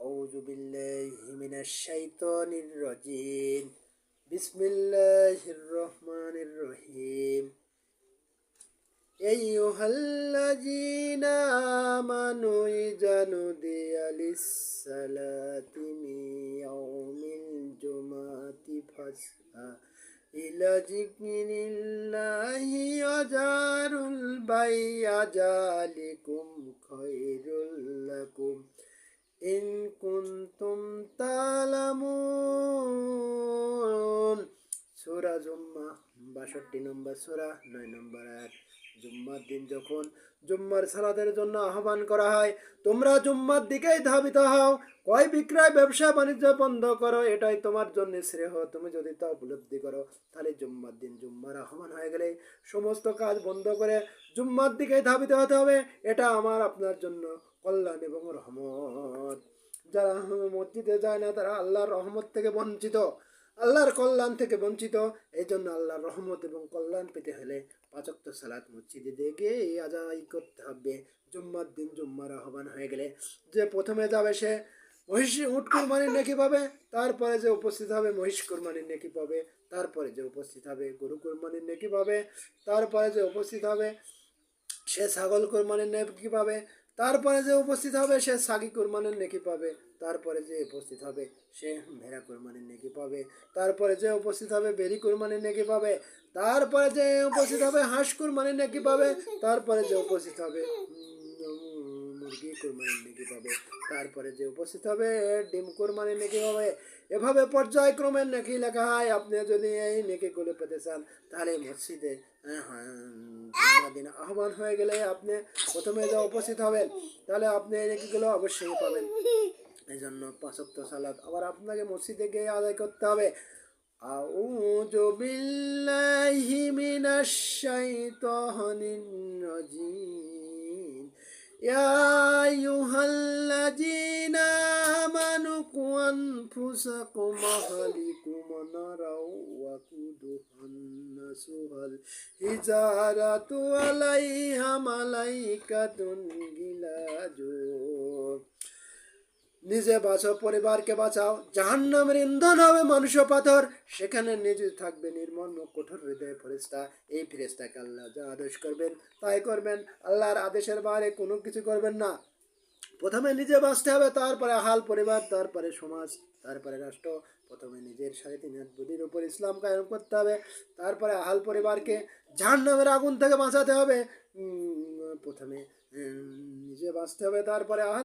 أعوذ بالله من الشيطان الرجيم بسم الله الرحمن الرحيم أيها الذين آمنوا إذا نودي للصلاة من يوم الجمعة فاسعوا إلى ذكر الله وذروا البيع ذلكم خير لكم إن كنتم تعلمون সূরা জুম্মা 62 নম্বর সূরা 9 নম্বর আয়াত। জুম্মার দিন যখন জুম্মার সালাতের জন্য আহ্বান করা হয়, তোমরা জুম্মার দিকেই ধাবিত হও, ক্রয় বিক্রয় ব্যবসা বাণিজ্য বন্ধ করো, এটাই তোমার জন্য শ্রেয়। তুমি যদি তা উপলব্ধি করো তাহলে জুম্মার দিন জুম্মার আহ্বান হয়ে গেলে সমস্ত কাজ বন্ধ করে জুম্মার দিকেই ধাবিত হতে হবে। এটা আমার আপনার জন্য কল্যাণ এবং রহমত। যারা মসজিদে যায় না তারা আল্লাহর রহমত থেকে বঞ্চিত, আল্লাহর কল্যাণ থেকে বঞ্চিত। এই জন্য আল্লাহর রহমত এবং কল্যাণ পেতে হলে 5 ওয়াক্ত সালাত মসজিদে গিয়ে আদায় করতে হবে। জুম্মার দিন জুম্মার আহ্বান হয়ে গেলে যে প্রথমে যাবে সে মহিষ উট কুরবানির নেকি পাবে, তারপরে যে উপস্থিত হবে মহিষ কুরবানির নেকি পাবে, তারপরে যে উপস্থিত হবে গরু কুরবানির নেকি পাবে, তারপরে যে উপস্থিত হবে সে ছাগল কুরবানির নেকি পাবে, তারপরে যে উপস্থিত হবে সে সাগি কুরবানির নেকি পাবে, তারপরে যে উপস্থিত হবে সে ভেড়া কুরবানির নেকি পাবে, তারপরে যে উপস্থিত হবে বেরি কুরবানির নেকি পাবে, তারপরে যে উপস্থিত হবে হাঁস কুরবানির নেকি পাবে, তারপরে যে উপস্থিত হবে মুরগি কুরবানির নেকি পাবে, তারপরে যে উপস্থিত হবে ডিম কুরবানির নেকি পাবে। এভাবে পর্যায়ক্রমে নেকি লেখা হয়। আপনি যদি এই নেকিগুলো পেতে চান তাহলে মসজিদে জুম্মার দিন আহ্বান হয়ে গেলে আপনি প্রথমে যা উপস্থিত হবেন তাহলে আপনি এই নেকিগুলো অবশ্যই পাবেন। এই জন্য 5 ওয়াক্ত সালাত আবার আপনাকে মসজিদে গিয়ে আদায় করতে হবে। আউযু বিল্লাহি মিনাশ শাইতানির রাজিম ইয়া আইয়ুহাল্লাযীনা আমানু কু আনফুসাকুম ওয়া আহলিকুম নারাও ওয়া কুদুহান নাসু ওয়াল হিজারাতু আলাইহা মালাইকাতুন গিলাজুন। নিজে বাঁচাও, পরিবারকে বাঁচাও। জাহান্নামের ইন্ধন হবে মানুষ পাথর, সেখানে নিজে থাকবে নির্মম কঠোর হৃদয় ফেরেশতা। এই ফেরেশতাকে আল্লাহ যা আদেশ করবেন তাই করবেন, আল্লাহর আদেশের বাইরে কোনো কিছু করবেন না। প্রথমে নিজে বাঁচতে হবে, তারপরে আহাল পরিবার, তারপরে সমাজ, তারপরে রাষ্ট্র। প্রথমে নিজের 3.5 বুদ্ধির উপর ইসলাম কায়েম করতে হবে, তারপরে আহাল পরিবারকে জাহান্নামের আগুন থেকে বাঁচাতে হবে। প্রথমে নিজে বাঁচতে হবে, তারপরে আহাল